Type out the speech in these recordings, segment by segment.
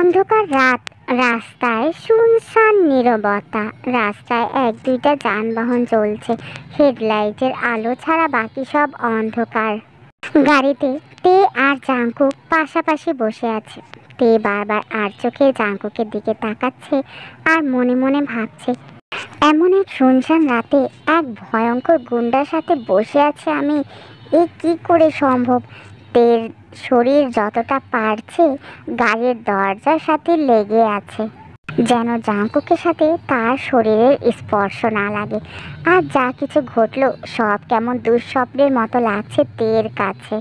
অন্ধকার রাত, রাস্তায় শুনশান নীরবতা। রাস্তায় এক দুইটা যানবাহন চলছে, হেডলাইটের আলো ছাড়া বাকি সব অন্ধকার। গাড়িতে তে আর জাঙ্কুক পাশাপাশি বসে আছে। তে বারবার আর চোখে জাঙ্কুকের দিকে তাকাচ্ছে আর মনে মনে ভাবছে, এমন এক শুনশান রাতে এক ভয়ঙ্কর গুন্ডার সাথে বসে আছে আমি, এ কি করে সম্ভব? তের শরীর যতটা পারছে গাড়ির দরজার সাথে লেগে আছে, যেন জাঙ্কুকের সাথে তার শরীরের স্পর্শ না লাগে। আর যা কিছু ঘটলো সব কেমন দুঃস্বপ্নের মতো লাগছে তের কাছে।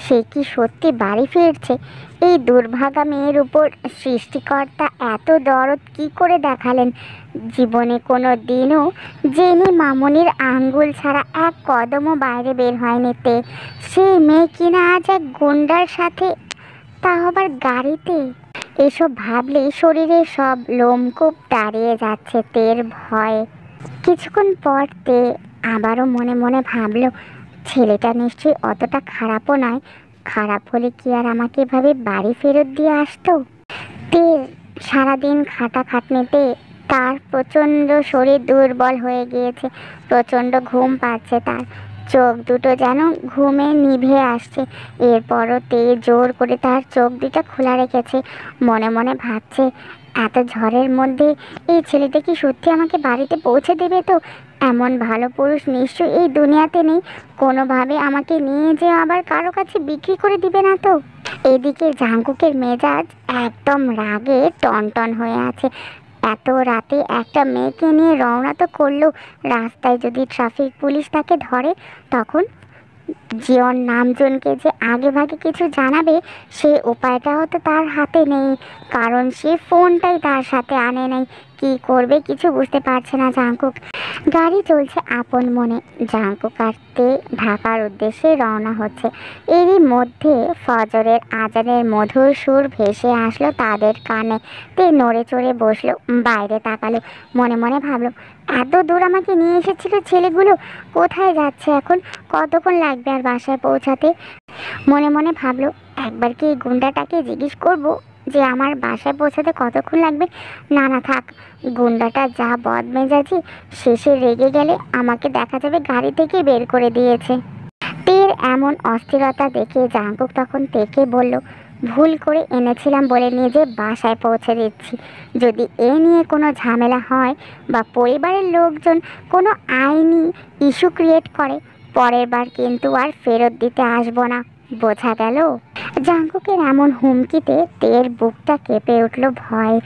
সে কি সত্যি বাড়ি ফিরছে? এই দুর্ভাগা মেয়ের উপর সৃষ্টিকর্তা এত দরদ কি করে দেখালেন? জীবনে কোনো দিনও জেনি মামনির আঙ্গুল ছাড়া এক কদমও বাইরে বের হয়নি তে। সেই মেয়ে কিনা আজ এক গুন্ডার সাথে, তাও আবার গাড়িতে। এসব ভাবলেই শরীরে সব লোমকূপ দাঁড়িয়ে যাচ্ছে তের ভয়ে। কিছুক্ষণ পর তে আবারও মনে মনে ভাবলো, ছেলেটা নিশ্চয়ই অতটা খারাপও নয়। খারাপ হলে কি আর আমাকে এভাবে বাড়ি ফেরত দিয়ে আসতো? তের সারাদিন খাটাখাটনিতে তার প্রচণ্ড শরীর দুর্বল হয়ে গিয়েছে, প্রচণ্ড ঘুম পাচ্ছে তার, চোখ দুটো যেন ঘুমে নিভে আসছে। এরপরও তে জোর করে তার চোখ দুটো খোলা রেখেছে, মনে মনে ভাবছে, এত ঝড়ের মধ্যে এই ছেলেটা কি সত্যি আমাকে বাড়িতে পৌঁছে দেবে তো? এমন ভালো পুরুষ নিশ্চয়ই এই দুনিয়াতে নেই। কোনোভাবে আমাকে নিয়ে যে আবার কারো কাছে বিক্রি করে দিবে না তো? এদিকে জাঙ্কুকের মেজাজ একদম রাগে টনটন হয়ে আছে। এত রাতে একটা মেয়েকে নিয়ে রওনা তো করলো, রাস্তায় যদি ট্রাফিক পুলিশ তাকে ধরে তখন জীবন নামজনকে যে আগে ভাগে কিছু জানাবে সে উপায়টাও তো তার হাতে নেই, কারণ সে ফোনটাই তার সাথে আনে নাই। কি করবে কিছু বুঝতে পারছে না জাঙ্কুক। গাড়ি চলছে আপন মনে, জাঙ্কুক আর তে ঢাকার উদ্দেশ্যে রওনা হচ্ছে। এরই মধ্যে ফজরের আজানের মধুর সুর ভেসে আসলো তাদের কানে। তে নড়ে চড়ে বসলো, বাইরে তাকালো, মনে মনে ভাবলো, এত দূর আমাকে নিয়ে এসেছিল ছেলেগুলো, কোথায় যাচ্ছে এখন? কতক্ষণ লাগবে আর বাসায় পৌঁছাতে? মনে মনে ভাবলো, একবার কি এই গুন্ডাটাকে জিজ্ঞেস করব যে আমার বাসায় পৌঁছাতে কতক্ষণ লাগবে। না না থাক, গুন্ডাটা যা বদমেজাজি, শেষে রেগে গেলে আমাকে দেখা যাবে গাড়ি থেকে বের করে দিয়েছে। তের এমন অস্থিরতা দেখে জাঙ্কুক তখন তেকে বলল, ভুল করে এনেছিলাম বলে নিজে বাসায় পৌঁছে দিচ্ছি। যদি এ নিয়ে কোনো ঝামেলা হয় বা পরিবারের লোকজন কোনো আইনি ইস্যু ক্রিয়েট করে, পরের বার কিন্তু আর ফেরত দিতে আসবো না, বোঝা গেল? জাঙ্কুকের এমন হুমকিতে তের বুকটা কেঁপে উঠল ভয়।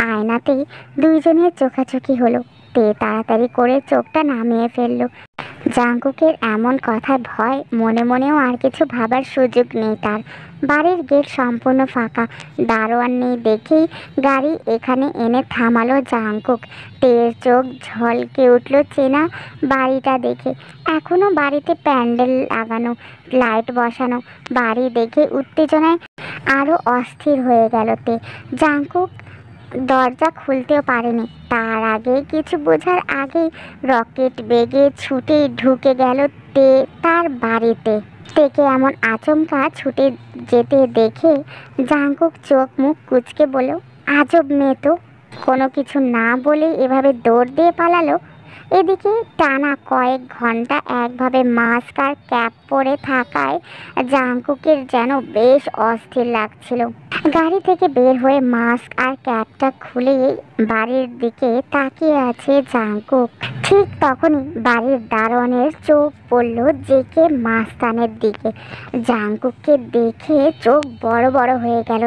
আয়নাতেই দুইজনের চোখাচোখি হলো, তে তাড়াতাড়ি করে চোখটা নামিয়ে ফেলল। জাঙ্কুকের এমন কথায় ভয়, মনে মনেও আর কিছু ভাবার সুযোগ নেই তার। বাড়ির গেট সম্পূর্ণ ফাঁকা, দারোয়ান নেই দেখেই গাড়ি এখানে এনে থামালো জাঙ্কুক। তের চোখ ঝলকে উঠল চেনা বাড়িটা দেখে। এখনো বাড়িতে প্যান্ডেল লাগানো, লাইট বসানো। বাড়ি দেখে উত্তেজনায় আরও অস্থির হয়ে গেল তে। জাঙ্কুক দরজা খুলতেও পারেনি, তার আগে কিছু বোঝার আগেই রকেট বেগে ছুটে ঢুকে গেল তে তার বাড়িতে। তেকে এমন আচমকা ছুটে যেতে দেখে জাঙ্কুক চোখ মুখ কুঁচকে বলল, আজব মেয়ে তো, কোনো কিছু না বলেই এভাবে দৌড় দিয়ে পালালো। এদিকে টানা কয়েক ঘন্টা একভাবে মাস্ক আর ক্যাপ পরে থাকায় জাঙ্কুকের যেন বেশ অস্থির লাগছিল। গাড়ি থেকে বের হয়ে মাস্ক আর ক্যাপটা খুলে বাড়ির দিকে তাকিয়ে আছে জাঙ্কুক। ঠিক তখনই বাড়ির দারোয়ানের চোখ পড়ল জেকে মাস্তানের দিকে। জাঙ্কুককে দেখে চোখ বড় বড় হয়ে গেল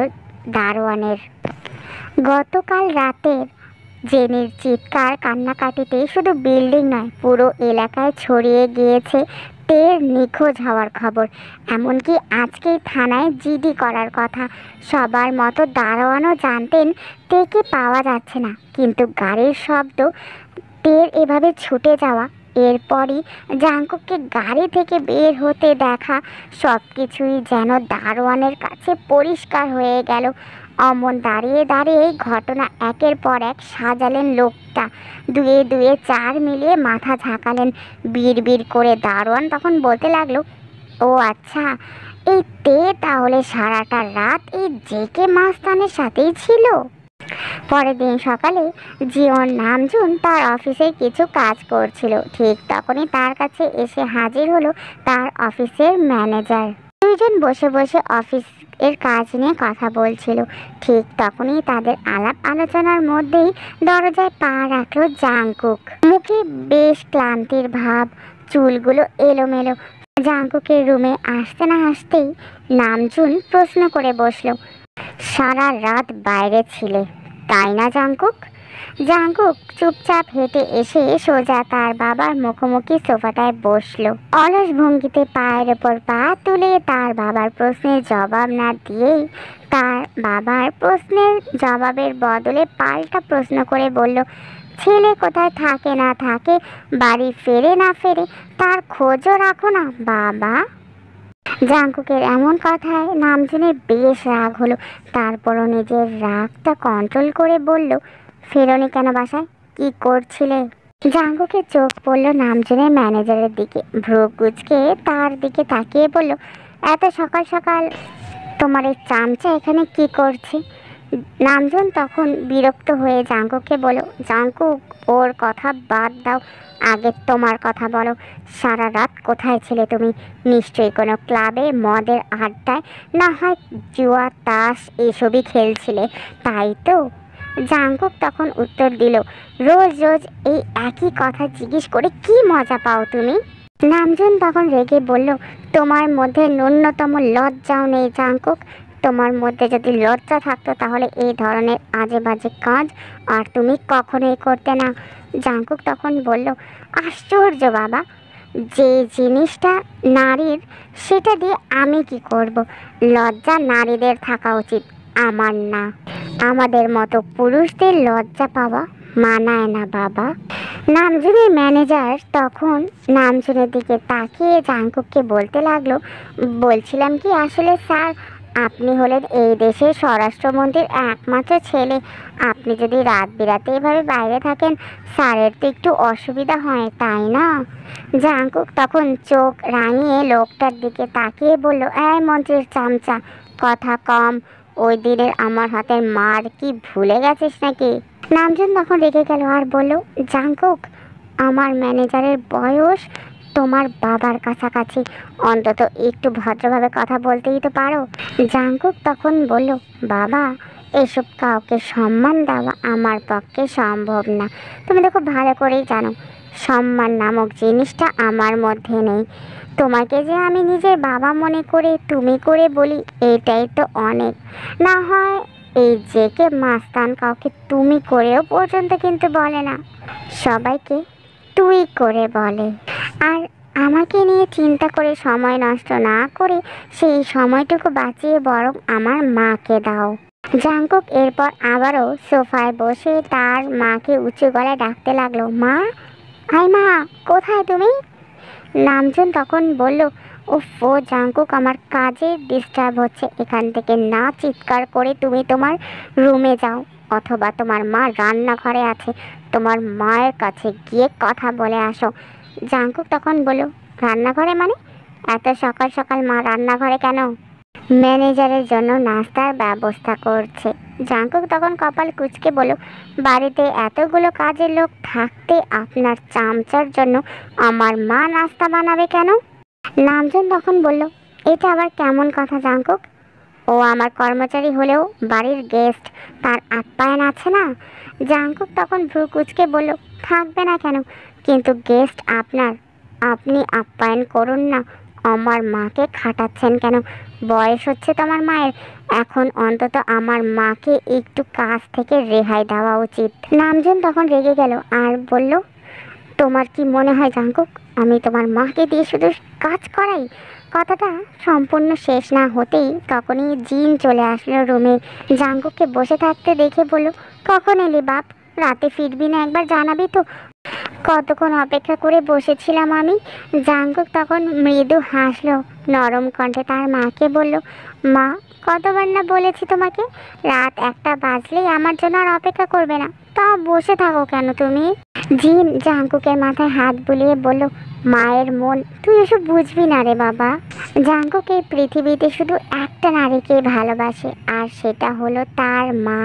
দারোয়ানের। গতকাল রাতের জেনির চিৎকার কান্নাকাটিতে শুধু বিল্ডিং নয়, পুরো এলাকায় ছড়িয়ে গিয়েছে তের নিখোঁজ হওয়ার খবর। এমনকি আজকেই থানায় জিডি করার কথা। সবার মতো দারোয়ানও জানতেন তেকে পাওয়া যাচ্ছে না, কিন্তু গাড়ির শব্দ, তের এভাবে ছুটে যাওয়া, এরপরই জাঙ্কুককে গাড়ি থেকে বের হতে দেখা, সব কিছুই যেন দারোয়ানের কাছে পরিষ্কার হয়ে গেল। অমন দাঁড়িয়ে দাঁড়িয়ে ঘটনা একের পর এক সাজালেন লোকটা, দুয়ে দুয়ে চার মিলিয়ে মাথা ঝাঁকালেন। বিড় বিড় করে দারোয়ান তখন বলতে লাগলো, ও আচ্ছা, এই তে তাহলে সারাটা রাত এই জেকে মাস্তানের সাথেই ছিল। পরের দিন সকালে জিওন নামজুন তার অফিসে কিছু কাজ করছিল, ঠিক তখনই তার কাছে এসে হাজির হলো তার অফিসের ম্যানেজার। দুইজন বসে বসে অফিস এর কাজ নিয়ে কথা বলছিল। ঠিক তখনই তাদের আলাপ আলোচনার মধ্যেই দরজায় পা রাখলো জাংকুক। মুখে বেশ ক্লান্তির ভাব, চুলগুলো এলোমেলো। জাংকুকের রুমে আসতে না আসতেই নামজুন প্রশ্ন করে বসলো, সারা রাত বাইরে ছিলে তাই না জাংকুক? জাংকুক চুপচাপ হেঁটে এসে সোজা তার বাবার মুখোমুখি সোফাটায় বসলো। অলস ভঙ্গিতে পায়ের ওপর পা তুলে তার বাবার প্রশ্নের জবাব না দিয়েই তার বাবার প্রশ্নের জবাবের বদলে পাল্টা প্রশ্ন করে বলল, ছেলে কোথায় থাকে না থাকে, বাড়ি ফেরে না ফেরে, তার খোঁজও রাখো না বাবা। জাংকুকের এমন কথায় নামজুনের বেশ রাগ হলো। তারপরও নিজের রাগটা কন্ট্রোল করে বলল, ফেরোনি কেন বাসায়, কি করছিলে? জাংকুকের চোখ পড়ল নামজুনের ম্যানেজারের দিকে। ভ্রু কুঁচকে তার দিকে তাকিয়ে বলল, এত সকাল সকাল তোমার এই চামচা এখানে কি করছে? নামজুন তখন বিরক্ত হয়ে জাংকুককে বলল, জাংকুক ওর কথা বাদ দাও, আগে তোমার কথা বলো। সারা রাত কোথায় ছিলে তুমি? নিশ্চয়ই কোনো ক্লাবে, মদের আড্ডায়, না হয় জুয়া তাস এসবই খেলছিলে, তাই তো? জাংকুক তখন উত্তর দিল, রোজ রোজ এই একই কথা জিজ্ঞেস করে কি মজা পাও তুমি? নামজুন তখন রেগে বলল, তোমার মধ্যে ন্যূনতম লজ্জাও নেই জাংকুক। তোমার মধ্যে যদি লজ্জা থাকতো তাহলে এই ধরনের আজে বাজে কাজ আর তুমি কখনোই করতে না। জাংকুক তখন বলল, আশ্চর্য বাবা, যে জিনিসটা নারীর সেটা দিয়ে আমি কি করব? লজ্জা নারীদের থাকা উচিত, আমার না। আমাদের মতো পুরুষদের লজ্জা পাওয়া মানায় না বাবা। নামজুনের ম্যানেজার তখন নামজুনের দিকে তাকিয়ে জাংকুককে বলতে লাগলো, বলছিলাম কি আসলে স্যার, আপনি হলেন এই দেশের স্বরাষ্ট্রমন্ত্রীর একমাত্র ছেলে। আপনি যদি রাত বিরাতে এভাবে বাইরে থাকেন, স্যারের তো একটু অসুবিধা হয় তাই না? জাংকুক তখন চোখ রাঙিয়ে লোকটার দিকে তাকিয়ে বলল, এই মন্ত্রীর চামচা, কথা কম। ওই দিনের আমার হাতের মার কি ভুলে গেছিস নাকি? নামজুন তখন রেগে গেল আর বলল, জাংকুক, আমার ম্যানেজারের বয়স তোমার বাবার কাছাকাছি, অন্তত একটু ভদ্রভাবে কথা বলতেই তো পারো। জাংকুক তখন বলল, বাবা, এসব কাউকে সম্মান দেওয়া আমার পক্ষে সম্ভব না। তুমি তো খুব ভালো করেই জানো সম্মান নামক জিনিসটা আমার মধ্যে নেই। তোমাকে যে আমি নিজের বাবা মনে করে তুমি করে বলি, এটাই তো অনেক। না হয় এই জেকে মাস্তান কাউকে তুমি করেও পর্যন্ত কিন্তু বলে না, সবাইকে তুই করে বলে। আর আমাকে নিয়ে চিন্তা করে সময় নষ্ট না করে সেই সময়টুকু বাঁচিয়ে বরং আমার মাকে দাও। জাংকুক এরপর আবারও সোফায় বসে তার মাকে উঁচু গলায় ডাকতে লাগলো, মা, হাই মা, কোথায় তুমি? নামজুন তখন বলল, ওফো জাংকুক, আমার কাজে ডিস্টার্ব হচ্ছে, এখান থেকে না চিৎকার করে তুমি তোমার রুমে যাও, অথবা তোমার মা রান্নাঘরে আছে, তোমার মায়ের কাছে গিয়ে কথা বলে আসো। জাংকুক তখন বলল, রান্নাঘরে মানে? এত সকাল সকাল মা রান্নাঘরে কেন? ম্যানেজারের জন্য নাস্তার ব্যবস্থা করছে। জাংকুক তখন কপাল কুঁচকে বলল, বাড়িতে এতগুলো কাজের লোক থাকতে আপনার চামচার জন্য আমার মা নাস্তা বানাবে কেন? নামজুন তখন বলল, এটা আবার কেমন কথা জাংকুক? ও আমার কর্মচারী হলেও বাড়ির গেস্ট, তার আপ্যায়ন আছে না? জাংকুক তখন ভ্রু কুঁচকে বলল, থাকবে না কেন, কিন্তু গেস্ট আপনার, আপনি আপ্যায়ন করুন না। আমার মাকে খাটাচ্ছেন কেন? বয়স হচ্ছে তোমার মায়ের, এখন অন্তত আমার মাকে একটু কাজ থেকে রেহাই দেওয়া উচিত। নামজুন তখন রেগে গেল আর বলল, তোমার কি মনে হয় জাংকুক আমি তোমার মাকে দিয়ে শুধু কাজ করাই? কথাটা সম্পূর্ণ শেষ না হতেই তখনই জিন চলে আসলো রুমে। জাংকুককে বসে থাকতে দেখে বলল, কখন এলি বাপ? রাতে ফিরবি না একবার জানাবি তো? কতক্ষণ অপেক্ষা করে বসেছিলাম আমি। জাংকুক তখন মৃদু হাসলো, নরম কণ্ঠে তার মাকে বলল, মা, কতবার না বলেছি তোমাকে, রাত 1টা বাজলেই আমার জন্য আর অপেক্ষা করবে না, তা বসে থাকো কেন তুমি? জিন জাঙ্কুকের মাথায় হাত বুলিয়ে বলল, মায়ের মন তুই এসব বুঝবি না রে বাবা। জাঙ্কুক এই পৃথিবীতে শুধু একটা নারীকেই ভালোবাসে, আর সেটা হলো তার মা।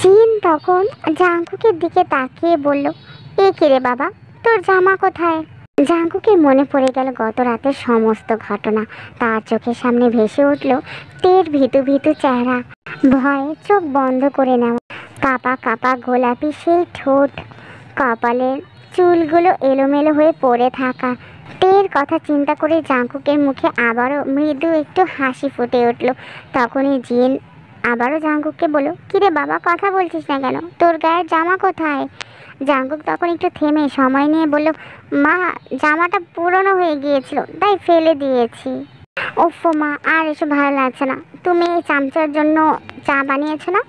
জিন তখন জাঙ্কুকের দিকে তাকিয়ে বলল, এ কি রে বাবা, তোর জামা কোথায়? জাঙ্কুকের মনে পড়ে গেল গত রাতের সমস্ত ঘটনা। তার চোখের সামনে ভেসে উঠল তের ভীতু ভীতু চেহারা, ভয়ে চোখ বন্ধ করে নেওয়া, কাপা কাপা গোলাপি সেই ঠোঁট, কপালের চুলগুলো এলোমেলো হয়ে পড়ে থাকা। তের কথা চিন্তা করে জাঙ্কুকের মুখে আবারও মৃদু একটু হাসি ফুটে উঠল। তখনই জিন আবারও জাঙ্কুককে বলল, কিরে বাবা, কথা বলছিস না কেন? তোর গায়ের জামা কোথায়? জাঙ্কুক তখন একটু থেমে সময় নিয়ে বলল, মা, জামাটা পুরনো হয়ে গিয়েছিল তাই ফেলে দিয়েছি। ওফো মা, আর এসব ভালো লাগছে না। তুমি এই চামচার জন্য চা বানিয়েছো না?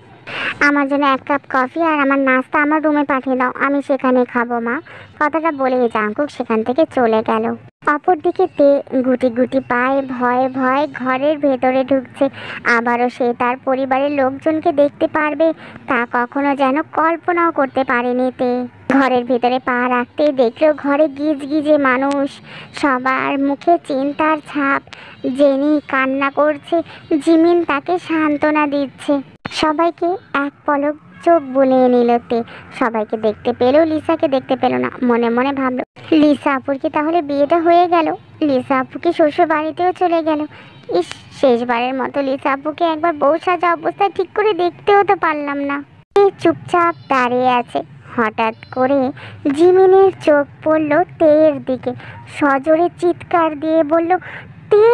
আমার জন্য 1 কাপ কফি আর আমার নাস্তা আমার রুমে পাঠিয়ে দাও, আমি সেখানে খাবো মা। কথাটা বলে জাঙ্কুক সেখান থেকে চলে গেল। অপরদিকে তে গুটি গুটি পায়ে ভয়ে ভয়ে ঘরের ভেতরে ঢুকছে। আবারও সে তার পরিবারের লোকজনকে দেখতে পারবে তা কখনো যেন কল্পনাও করতে পারেনি তে। ঘরের ভেতরে পা রাখতে দেখলো ঘরে গিজ গিজে মানুষ, সবার মুখে চিন্তার ছাপ। জেনি কান্না করছে, জিমিন তাকে সান্ত্বনা দিচ্ছে। সবাইকে এক পলক চোখ বুলিয়ে নিল তে। সবাইকে দেখতে পেল, লিসাকে দেখতে পেল না। মনে মনে ভাবলো, লিসা আপুর কি তাহলে বিয়েটা হয়ে গেল? লিসা আপু কি শ্বশুর বাড়িতেও চলে গেল? ইস, শেষবারের মতো লিসা আপুকে একবার বউ সাজা অবস্থায় ঠিক করে দেখতেও তো পারলাম না। চুপচাপ দাঁড়িয়ে আছে। হঠাৎ করে জিমিনের চোখ পড়ল তের দিকে। সজোরে চিৎকার দিয়ে বলল, তে।